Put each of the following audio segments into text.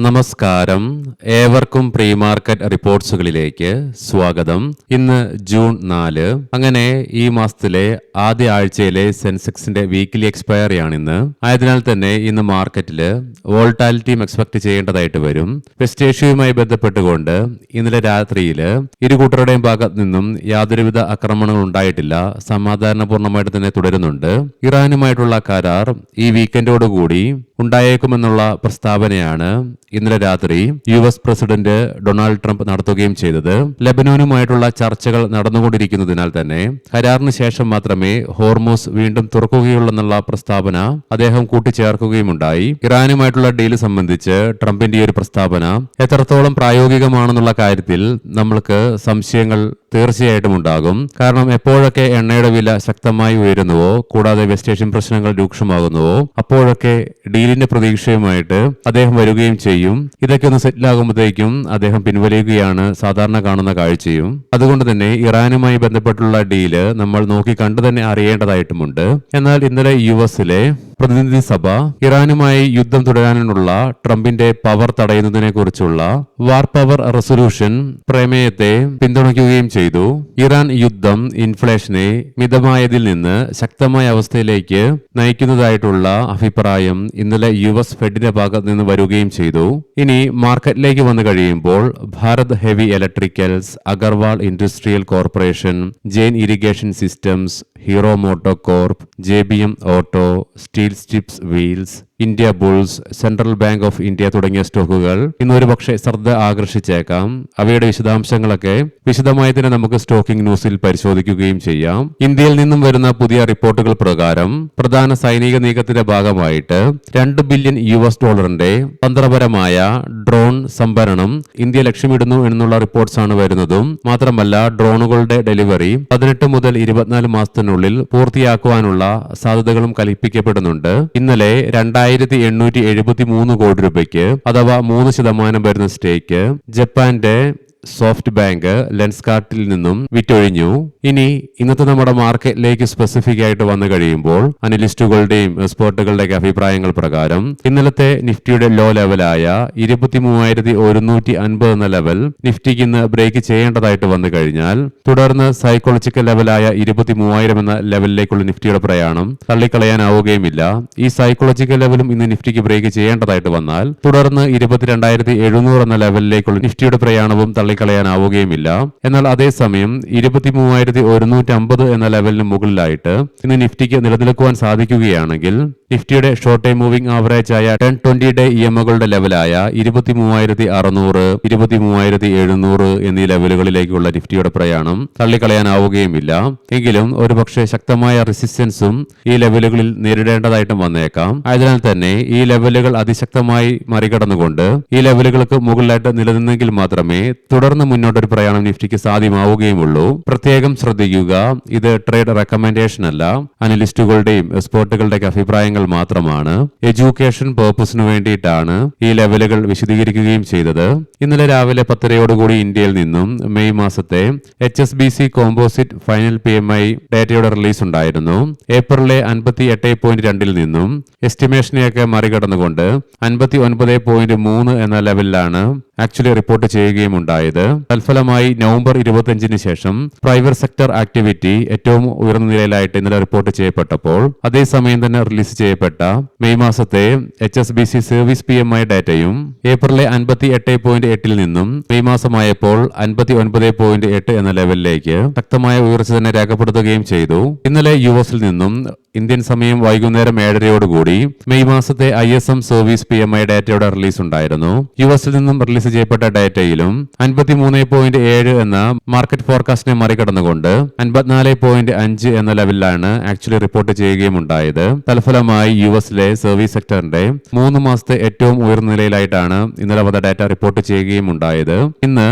നമസ്കാരം, ഏവർക്കും pre market റിപ്പോർട്ട്സുകളിലേക്ക് സ്വാഗതം. ഇന്ന് ജൂൺ 4. അങ്ങനെ ഈ മാസത്തിലെ ആദ്യ ആഴ്ചയിലെ സെൻസെക്സിന്റെ വീക്കിലി എക്സ്പയറിയാണിന്ന്. ആയതിനാൽ തന്നെ ഇന്ന് മാർക്കറ്റിൽ വോൾട്ടാലിറ്റിയും എക്സ്പെക്ട് ചെയ്യേണ്ടതായിട്ട് വരും. വെസ്റ്റ് ഏഷ്യയുമായി ബന്ധപ്പെട്ടുകൊണ്ട് ഇന്നലെ രാത്രിയിൽ ഇരു കൂട്ടരുടെയും ഭാഗത്ത് നിന്നും യാതൊരുവിധ ആക്രമണങ്ങൾ ഉണ്ടായിട്ടില്ല. സമാധാനപൂർണ്ണമായിട്ട് തന്നെ തുടരുന്നുണ്ട്. ഇറാനുമായിട്ടുള്ള കരാർ ഈ വീക്കെൻഡോടുകൂടി ഉണ്ടായേക്കുമെന്നുള്ള പ്രസ്താവനയാണ് ഇന്നലെ രാത്രി US പ്രസിഡന്റ് ഡൊണാൾഡ് ട്രംപ് നടത്തുകയും ചെയ്തത്. ലെബനോനുമായിട്ടുള്ള ചർച്ചകൾ നടന്നുകൊണ്ടിരിക്കുന്നതിനാൽ തന്നെ കരാറിന് ശേഷം മാത്രമേ ഹോർമൂസ് വീണ്ടും തുറക്കുകയുള്ളെന്നുള്ള പ്രസ്താവന അദ്ദേഹം കൂട്ടിച്ചേർക്കുകയുമുണ്ടായി. ഇറാനുമായിട്ടുള്ള ഡീല് സംബന്ധിച്ച് ട്രംപിന്റെ ഒരു പ്രസ്താവന എത്രത്തോളം പ്രായോഗികമാണെന്നുള്ള കാര്യത്തിൽ നമ്മൾക്ക് സംശയങ്ങൾ തീർച്ചയായിട്ടും ഉണ്ടാകും. കാരണം എപ്പോഴൊക്കെ എണ്ണയുടെ വില ശക്തമായി ഉയരുന്നുവോ, കൂടാതെ വെസ്റ്റ് ഏഷ്യൻ പ്രശ്നങ്ങൾ രൂക്ഷമാകുന്നുവോ, അപ്പോഴൊക്കെ ഡീലിന്റെ പ്രതീക്ഷയുമായിട്ട് അദ്ദേഹം വരികയും ചെയ്യും. ഇതൊക്കെ ഒന്ന് സെറ്റിലാകുമ്പോഴത്തേക്കും അദ്ദേഹം പിൻവലിയുകയാണ് സാധാരണ കാണുന്ന കാഴ്ചയും. അതുകൊണ്ട് തന്നെ ഇറാനുമായി ബന്ധപ്പെട്ടുള്ള ഡീല് നമ്മൾ നോക്കി കണ്ടു തന്നെ അറിയേണ്ടതായിട്ടുമുണ്ട്. എന്നാൽ ഇന്നലെ US-ലെ പ്രതിനിധി സഭ ഇറാനുമായി യുദ്ധം തുടരാനുള്ള ട്രംപിന്റെ പവർ തടയുന്നതിനെ കുറിച്ചുള്ള വാർ പവർ റെസൊല്യൂഷൻ പ്രമേയത്തെ പിന്തുണയ്ക്കുകയും ചെയ്തു. ഇറാൻ യുദ്ധം ഇൻഫ്ലേഷനെ മിതമായതിൽ നിന്ന് ശക്തമായ അവസ്ഥയിലേക്ക് നയിക്കുന്നതായിട്ടുള്ള അഭിപ്രായം ഇന്നലെ US ഫെഡിന്റെ ഭാഗത്ത് നിന്ന് വരികയും ചെയ്തു. ഇനി മാർക്കറ്റിലേക്ക് വന്നു കഴിയുമ്പോൾ Bharat heavy electricals, Agarwal industrial corporation, Jain irrigation systems, Hero moto corp, JBM auto, steel strips wheels, India bulls, central bank of India തുടങ്ങിയ സ്റ്റോക്കുകൾ ഇന്നൊരു പക്ഷേ ശ്രദ്ധ ആകർഷിച്ചേക്കാം. അവയുടെ വിശദാംശങ്ങളൊക്കെ വിശദമായി തന്നെ നമുക്ക് സ്റ്റോക്കിംഗ് ന്യൂസിൽ പരിശോധിക്കുകയും ചെയ്യാം. ഇന്ത്യയിൽ നിന്നും വരുന്ന പുതിയ റിപ്പോർട്ടുകൾ പ്രകാരം പ്രധാന സൈനിക നീക്കത്തിന്റെ ഭാഗമായിട്ട് $2 ബില്യൺ തന്ത്രപരമായ ഡ്രോൺ സംഭരണം ഇന്ത്യ ലക്ഷ്യമിടുന്നു എന്നുള്ള റിപ്പോർട്ട്സ് ആണ് വരുന്നതും. മാത്രമല്ല ഡ്രോണുകളുടെ ഡെലിവറി 18 മുതൽ 24 മാസത്തിനുള്ളിൽ പൂർത്തിയാക്കുവാനുള്ള സാധ്യതകളും കൽപ്പിക്കപ്പെടുന്നുണ്ട്. ഇന്നലെ 2873 കോടി രൂപയ്ക്ക് അഥവാ 3% വരുന്ന സ്റ്റേക്ക് ജപ്പാന്റെ സോഫ്റ്റ് ബാങ്ക് ലെൻസ്കാർട്ടിൽ നിന്നും വിറ്റൊഴിഞ്ഞു. ഇനി ഇന്നത്തെ നമ്മുടെ മാർക്കറ്റിലേക്ക് സ്പെസിഫിക് ആയിട്ട് വന്നു കഴിയുമ്പോൾ അനലിസ്റ്റുകളുടെയും എക്സ്പേർട്ടുകളുടെയൊക്കെ അഭിപ്രായങ്ങൾ പ്രകാരം ഇന്നലത്തെ നിഫ്റ്റിയുടെ ലോ ലെവലായ 23,150 എന്ന ലെവൽ നിഫ്റ്റിക്ക് ഇന്ന് ബ്രേക്ക് ചെയ്യേണ്ടതായിട്ട് വന്നു കഴിഞ്ഞാൽ തുടർന്ന് സൈക്കോളജിക്കൽ ലെവലായ 23,000 എന്ന ലെവലിലേക്കുള്ള നിഫ്റ്റിയുടെ പ്രയാണം തള്ളിക്കളയാനാവുകയുമില്ല. ഈ സൈക്കോളജിക്കൽ ലെവലും ഇന്ന് നിഫ്റ്റിക്ക് ബ്രേക്ക് ചെയ്യേണ്ടതായിട്ട് വന്നാൽ തുടർന്ന് 22,700 എന്ന ലെവലിലേക്കുള്ള നിഫ്റ്റിയുടെ പ്രയാണവും കളയാനാവുകയുമില്ല. എന്നാൽ അതേസമയം 23,150 എന്ന ലെവലിന് മുകളിലായിട്ട് ഇന്ന് നിഫ്റ്റിക്ക് നിലനിൽക്കുവാൻ സാധിക്കുകയാണെങ്കിൽ നിഫ്റ്റിയുടെ ഷോർട്ട് ടൈം മൂവിംഗ് ആവറേജ് ആയ 10-20 ഡേ EMകളുടെ ലെവലായ 23,600, 23,700 എന്നീ ലെവലുകളിലേക്കുള്ള നിഫ്റ്റിയുടെ പ്രയാണം തള്ളിക്കളയാനാവുകയുമില്ല. എങ്കിലും ഒരുപക്ഷെ ശക്തമായ റെസിസ്റ്റൻസും ഈ ലെവലുകളിൽ നേരിടേണ്ടതായിട്ടും വന്നേക്കാം. ആയതിനാൽ തന്നെ ഈ ലെവലുകൾ അതിശക്തമായി മറികടന്നുകൊണ്ട് ഈ ലെവലുകൾക്ക് മുകളിലായിട്ട് നിലനിന്നെങ്കിൽ മാത്രമേ തുടർന്ന് മുന്നോട്ടൊരു പ്രയാണം നിഫ്റ്റിക്ക് സാധ്യമാവുകയുമുള്ളൂ. പ്രത്യേകം ശ്രദ്ധിക്കുക, ഇത് ട്രേഡ് റെക്കമെൻഡേഷൻ അല്ല, അനലിസ്റ്റുകളുടെയും എക്സ്പേർട്ടുകളുടെയൊക്കെ അഭിപ്രായങ്ങൾ മാത്രമാണ്. എഡ്യൂക്കേഷൻ പേർപ്പസിന് വേണ്ടിയിട്ടാണ് ഈ ലെവലുകൾ വിശദീകരിക്കുകയും ചെയ്തത്. ഇന്നലെ രാവിലെ 10:30 ഇന്ത്യയിൽ നിന്നും മെയ് മാസത്തെ HSBC കോമ്പോസിറ്റ് ഫൈനൽ PMI ഡേറ്റയുടെ റിലീസ് ഉണ്ടായിരുന്നു. ഏപ്രിലെ 58.2 നിന്നും എസ്റ്റിമേഷനെയൊക്കെ മറികടന്നുകൊണ്ട് 59.3 എന്ന ലെവലിലാണ് ആക്ച്വലി റിപ്പോർട്ട് ചെയ്യുകയും ഉണ്ടായത്. തൽഫലമായി നവംബർ 25 ശേഷം പ്രൈവറ്റ് സെക്ടർ ആക്ടിവിറ്റി ഏറ്റവും ഉയർന്ന നിലയിലായിട്ട് ഇന്നലെ റിപ്പോർട്ട് ചെയ്യപ്പെട്ടപ്പോൾ അതേസമയം തന്നെ റിലീസ് ചെയ്യപ്പെട്ട മെയ് മാസത്തെ HSBC സർവീസ് PMI ഡാറ്റയും ഏപ്രിലെ 58.8 നിന്നും മെയ് മാസമായപ്പോൾ 59.8 എന്ന ലെവലിലേക്ക് ശക്തമായ ഉയർച്ച തന്നെ രേഖപ്പെടുത്തുകയും ചെയ്തു. ഇന്നലെ US-ൽ നിന്നും ഇന്ത്യൻ സമയം വൈകുന്നേരം 7:30 മെയ് മാസത്തെ ISM സർവീസ് PMI ഡാറ്റയുടെ റിലീസ് ഉണ്ടായിരുന്നു. US-ൽ നിന്നും റിലീസ് ചെയ്യപ്പെട്ട ഡാറ്റയിലും 53.7 എന്ന മാർക്കറ്റ് ഫോർകാസ്റ്റിനെ മറികടന്നുകൊണ്ട് 54.5 എന്ന ലെവലിലാണ് ആക്ച്വലി റിപ്പോർട്ട് ചെയ്യുകയും ഉണ്ടായത്. തൽഫലമായി US-ലെ സർവീസ് സെക്ടറിന്റെ 3 മാസത്തെ ഏറ്റവും ഉയർന്ന നിലയിലായിട്ടാണ് ഇന്നലെ വന്ന ഡാറ്റ റിപ്പോർട്ട് ചെയ്യുകയും ഉണ്ടായത്. ഇന്ന്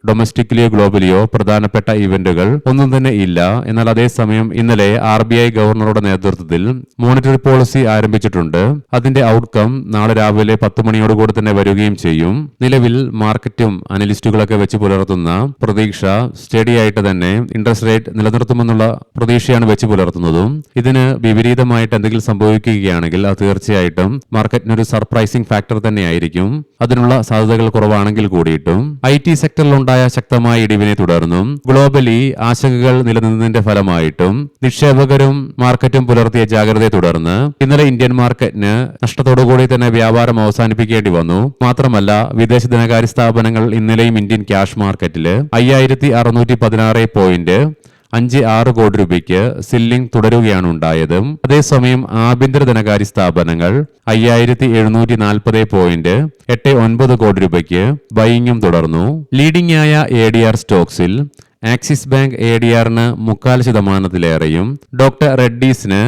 ഡൊമസ്റ്റിക്കലിയോ ഗ്ലോബലിയോ പ്രധാനപ്പെട്ട ഇവന്റുകൾ ഒന്നും തന്നെ ഇല്ല. എന്നാൽ അതേസമയം ഇന്നലെ RBI ഗവർണറുടെ നേതൃത്വത്തിൽ മോണിറ്ററി പോളിസി ആരംഭിച്ചിട്ടുണ്ട്. അതിന്റെ ഔട്ട്കം നാളെ രാവിലെ 10 മണിയോടുകൂടി തന്നെ വരികയും ചെയ്യും. നിലവിൽ മാർക്കറ്റും അനലിസ്റ്റുകളൊക്കെ വെച്ച് പുലർത്തുന്ന പ്രതീക്ഷ സ്റ്റഡിയായിട്ട് തന്നെ ഇൻട്രസ്റ്റ് റേറ്റ് നിലനിർത്തുമെന്നുള്ള പ്രതീക്ഷയാണ് വെച്ച് പുലർത്തുന്നതും. ഇതിന് വിപരീതമായിട്ട് എന്തെങ്കിലും സംഭവിക്കുകയാണെങ്കിൽ അത് തീർച്ചയായിട്ടും മാർക്കറ്റിനൊരു സർപ്രൈസിംഗ് ഫാക്ടർ തന്നെയായിരിക്കും. അതിനുള്ള സാധ്യതകൾ കുറവാണെങ്കിൽ കൂടിയിട്ടും IT സെക്ടറിലുണ്ടായ ശക്തമായ ഇടിവിനെ തുടർന്നും ഗ്ലോബലി ആശങ്കകൾ നിലനിന്നതിന്റെ ഫലമായിട്ടും നിക്ഷേപകരും മാർക്കറ്റും പുലർത്തിയ ജാഗ്രതയെ തുടർന്ന് ഇന്നലെ ഇന്ത്യൻ മാർക്കറ്റിന് നഷ്ടത്തോടുകൂടി തന്നെ വ്യാപാരം അവസാനിപ്പിക്കേണ്ടി വന്നു. മാത്രമല്ല വിദേശ ധനകാര്യ സ്ഥാപനങ്ങൾ ഇന്നലെയും ഇന്ത്യൻ ക്യാഷ് മാർക്കറ്റിൽ 5656.56 കോടി രൂപയ്ക്ക് സില്ലിംഗ് തുടരുകയാണ് ഉണ്ടായത്. അതേസമയം ആഭ്യന്തര ധനകാര്യ സ്ഥാപനങ്ങൾ 5740.89 കോടി രൂപയ്ക്ക് ബൈയിങ്ങും തുടർന്നു. ലീഡിംഗ് ആയ ADR സ്റ്റോക്സിൽ ആക്സിസ് ബാങ്ക് ADRന് 0.25%, ഡോക്ടർ റെഡ്ഡീസിന്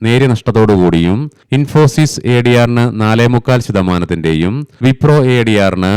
നേരിയ നഷ്ടത്തോടുകൂടിയും, ഇൻഫോസിസ് ADRന് 4.25%, വിപ്രോ ADRന്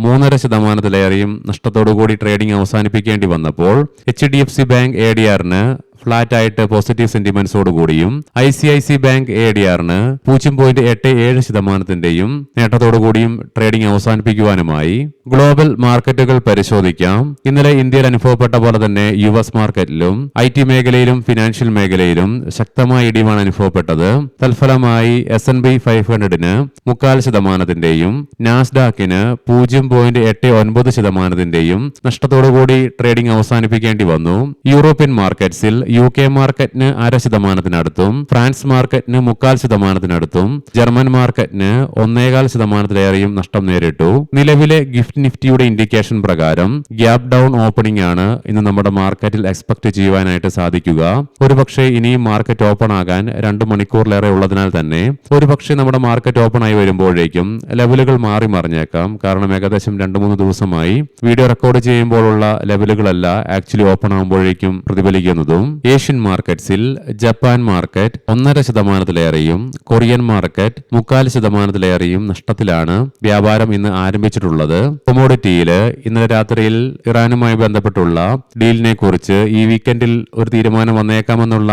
3.5%-ലേറെയും നഷ്ടത്തോടുകൂടി ട്രേഡിംഗ് അവസാനിപ്പിക്കേണ്ടി വന്നപ്പോൾ HDFC ബാങ്ക് ADRന് ഫ്ലാറ്റ് ആയിട്ട് പോസിറ്റീവ് സെന്റിമെന്റ്സോടുകൂടിയും ICICI ബാങ്ക് ADRന് 0.87%-ന്റെയും നേട്ടത്തോടുകൂടിയും ട്രേഡിംഗ് അവസാനിപ്പിക്കുവാനുമായി. ഗ്ലോബൽ മാർക്കറ്റുകൾ പരിശോധിക്കാം. ഇന്നലെ ഇന്ത്യയിൽ അനുഭവപ്പെട്ട പോലെ തന്നെ US മാർക്കറ്റിലും IT മേഖലയിലും ഫിനാൻഷ്യൽ മേഖലയിലും ശക്തമായ ഇടിവാണ് അനുഭവപ്പെട്ടത്. തൽഫലമായി S&P 500ന് 0.25%-ന്റെയും നാസ്ഡാക്കിന് 0.89%-ന്റെയും നഷ്ടത്തോടുകൂടി ട്രേഡിംഗ് അവസാനിപ്പിക്കേണ്ടി വന്നു. യൂറോപ്യൻ മാർക്കറ്റ്സിൽ UK മാർക്കറ്റിന് 0.5%-നടുത്തും, ഫ്രാൻസ് മാർക്കറ്റിന് 0.25%-നടുത്തും, ജർമ്മൻ മാർക്കറ്റിന് 1.25%-ലേറെയും നഷ്ടം നേരിട്ടു. നിലവിലെ ഗിഫ്റ്റ് നിഫ്റ്റിയുടെ ഇൻഡിക്കേഷൻ പ്രകാരം ഗ്യാപ് ഡൗൺ ഓപ്പണിംഗ് ആണ് ഇന്ന് നമ്മുടെ മാർക്കറ്റിൽ എക്സ്പെക്ട് ചെയ്യുവാനായിട്ട് സാധിക്കുക. ഒരുപക്ഷെ ഇനിയും മാർക്കറ്റ് ഓപ്പൺ ആകാൻ 2 മണിക്കൂറിലേറെ ഉള്ളതിനാൽ തന്നെ ഒരുപക്ഷെ നമ്മുടെ മാർക്കറ്റ് ഓപ്പൺ ആയി വരുമ്പോഴേക്കും ലെവലുകൾ മാറി മറിഞ്ഞേക്കാം. കാരണം ഏകദേശം 2-3 ദിവസമായി വീഡിയോ റെക്കോർഡ് ചെയ്യുമ്പോഴുള്ള ലെവലുകളല്ല ആക്ച്വലി ഓപ്പൺ ആകുമ്പോഴേക്കും പ്രതിഫലിക്കുന്നതും. ഏഷ്യൻ മാർക്കറ്റ്സിൽ ജപ്പാൻ മാർക്കറ്റ് 1.5%-ലേറെയും, കൊറിയൻ മാർക്കറ്റ് 0.25%-ലേറെയും നഷ്ടത്തിലാണ് വ്യാപാരം ഇന്ന് ആരംഭിച്ചിട്ടുള്ളത്. കൊമോഡിറ്റിയിൽ ഇന്നലെ രാത്രിയിൽ ഇറാനുമായി ബന്ധപ്പെട്ടുള്ള ഡീലിനെ കുറിച്ച് ഈ വീക്കെൻഡിൽ ഒരു തീരുമാനം വന്നേക്കാമെന്നുള്ള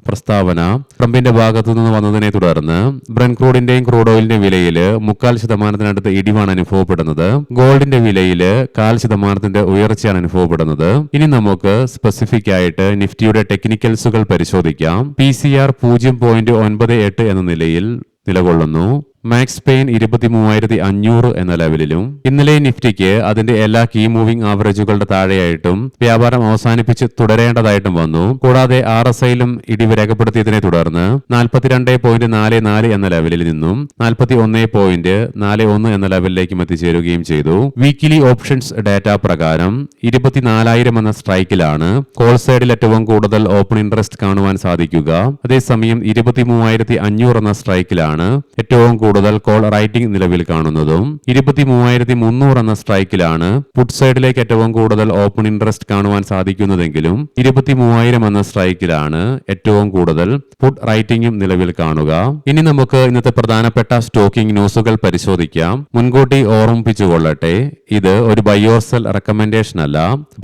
പ്രസ്താവന ട്രംപിന്റെ ഭാഗത്തു നിന്ന് വന്നതിനെ തുടർന്ന് ബ്രന്റ് ക്രൂഡിന്റെയും ക്രൂഡ് ഓയിലിന്റെയും വിലയിൽ 0.25%-നടുത്ത് ഇടിവാണ് അനുഭവപ്പെടുന്നത്. ഗോൾഡിന്റെ വിലയിൽ 0.5%-ന്റെ ഉയർച്ചയാണ് അനുഭവപ്പെടുന്നത്. ഇനി നമുക്ക് സ്പെസിഫിക് ആയിട്ട് നിഫ്റ്റിയുടെ ടെക്നിക്കൽസുകൾ പരിശോധിക്കാം. PCR 0.98 എന്ന നിലയിൽ നിലകൊള്ളുന്നു. മാക്സ് പെയിൻ 23,500 എന്ന ലെവലിലും. ഇന്നലെ നിഫ്റ്റിക്ക് അതിന്റെ എല്ലാ കീ മൂവിംഗ് ആവറേജുകളുടെ താഴെയായിട്ടും വ്യാപാരം അവസാനിപ്പിച്ച് തുടരേണ്ടതായിട്ടും വന്നു. കൂടാതെ RSIയിലും ഇടിവ് രേഖപ്പെടുത്തിയതിനെ തുടർന്ന് 42.44 എന്ന ലെവലിൽ നിന്നും 41.41 എന്ന ലെവലിലേക്കും എത്തിച്ചേരുകയും ചെയ്തു. വീക്കിലി ഓപ്ഷൻസ് ഡാറ്റ പ്രകാരം 24,000 എന്ന സ്ട്രൈക്കിലാണ് കോൾ സൈഡിൽ ഏറ്റവും കൂടുതൽ ഓപ്പൺ ഇൻട്രസ്റ്റ് കാണുവാൻ സാധിക്കുക. അതേസമയം 23,500 എന്ന സ്ട്രൈക്കിലാണ് ഏറ്റവും കൂടുതൽ കോൾ റൈറ്റിംഗ് നിലവിൽ കാണുന്നതും. 23,300 എന്ന സ്ട്രൈക്കിലാണ് പുട്ട് സൈഡിലേക്ക് ഏറ്റവും കൂടുതൽ ഓപ്പൺ ഇൻട്രസ്റ്റ് കാണുവാൻ സാധിക്കുന്നതെങ്കിലും 23,000 എന്ന സ്ട്രൈക്കിലാണ് ഏറ്റവും കൂടുതൽ പുട്ട് റൈറ്റിംഗും നിലവിൽ കാണുക. ഇനി നമുക്ക് ഇന്നത്തെ പ്രധാനപ്പെട്ട സ്റ്റോക്കിംഗ് ന്യൂസുകൾ പരിശോധിക്കാം. മുൻകൂട്ടി ഓർമ്മിപ്പിച്ചുകൊള്ളട്ടെ, ഇത് ഒരു ബൈ ഓർ സെൽ റെക്കമെൻഡേഷൻ അല്ല.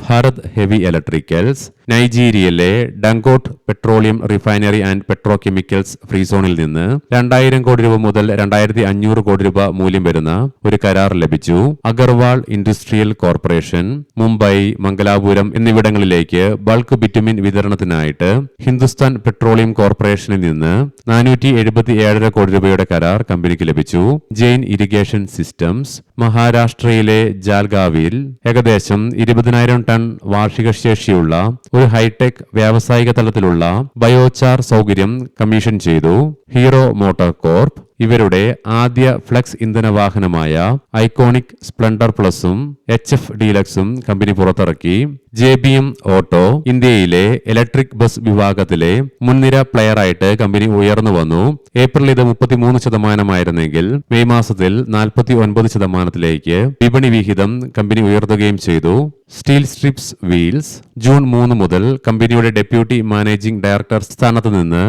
ഭാരത് ഹെവി ഇലക്ട്രിക്കൽസ് നൈജീരിയയിലെ Dangote petroleum refinery and petro chemicals free സോണിൽ നിന്ന് 2,000 കോടി രൂപ മുതൽ 2,500 കോടി രൂപ മൂല്യം വരുന്ന ഒരു കരാർ ലഭിച്ചു. അഗർവാൾ ഇൻഡസ്ട്രിയൽ കോർപ്പറേഷൻ മുംബൈ, മംഗലാപുരം എന്നിവിടങ്ങളിലേക്ക് ബൾക്ക് ബിറ്റുമിൻ വിതരണത്തിനായിട്ട് ഹിന്ദുസ്ഥാൻ പെട്രോളിയം കോർപ്പറേഷനിൽ നിന്ന് 477 കോടി രൂപയുടെ കരാർ കമ്പനിക്ക് ലഭിച്ചു. ജെയിൻ ഇറിഗേഷൻ സിസ്റ്റംസ് മഹാരാഷ്ട്രയിലെ ജാൽഗാവിൽ ഏകദേശം 20,000 ടൺ വാർഷിക ശേഷിയുള്ള ഒരു ഹൈടെക് വ്യാവസായിക തലത്തിലുള്ള ബയോചാർ സൗകര്യം കമ്മീഷൻ ചെയ്തു. ഹീറോ മോട്ടോർ കോർപ്പ് ഇവരുടെ ആദ്യ ഫ്ലെക്സ് ഇന്ധന വാഹനമായ ഐക്കോണിക് സ്പ്ലെൻഡർ പ്ലസും HF ഡീലക്സും കമ്പനി പുറത്തിറക്കി. JBM ഓട്ടോ ഇന്ത്യയിലെ ഇലക്ട്രിക് ബസ് വിഭാഗത്തിലെ മുൻനിര പ്ലെയറായിട്ട് കമ്പനി ഉയർന്നു വന്നു. ഏപ്രിൽ ഇത് 33% മെയ് മാസത്തിൽ 49%-ലേക്ക് വിപണി വിഹിതം കമ്പനി ഉയർത്തുകയും ചെയ്തു. സ്റ്റീൽ സ്ട്രിപ്സ് വീൽസ് ജൂൺ 3 മുതൽ കമ്പനിയുടെ ഡെപ്യൂട്ടി മാനേജിംഗ് ഡയറക്ടർ സ്ഥാനത്ത് നിന്ന്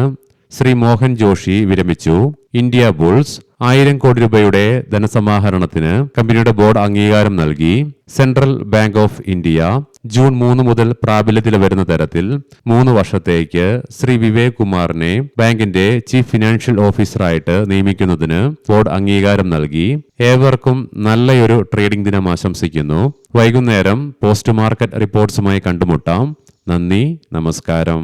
ശ്രീ മോഹൻ ജോഷി വിരമിച്ചു. ഇന്ത്യ ബുൾസ് 1000 കോടി രൂപയുടെ ധനസമാഹരണത്തിന് കമ്പനിയുടെ ബോർഡ് അംഗീകാരം നൽകി. Central bank of India June 3 മുതൽ പ്രാബല്യത്തിൽ വരുന്ന തരത്തിൽ 3 വർഷത്തേക്ക് ശ്രീ വിവേക് കുമാറിനെ ബാങ്കിന്റെ ചീഫ് ഫിനാൻഷ്യൽ ഓഫീസറായിട്ട് നിയമിക്കുന്നതിന് ബോർഡ് അംഗീകാരം നൽകി. ഏവർക്കും നല്ലൊരു ട്രേഡിംഗ് ദിനം ആശംസിക്കുന്നു. വൈകുന്നേരം പോസ്റ്റ് മാർക്കറ്റ് റിപ്പോർട്ട്സുമായി കണ്ടുമുട്ടാം. നന്ദി, നമസ്കാരം.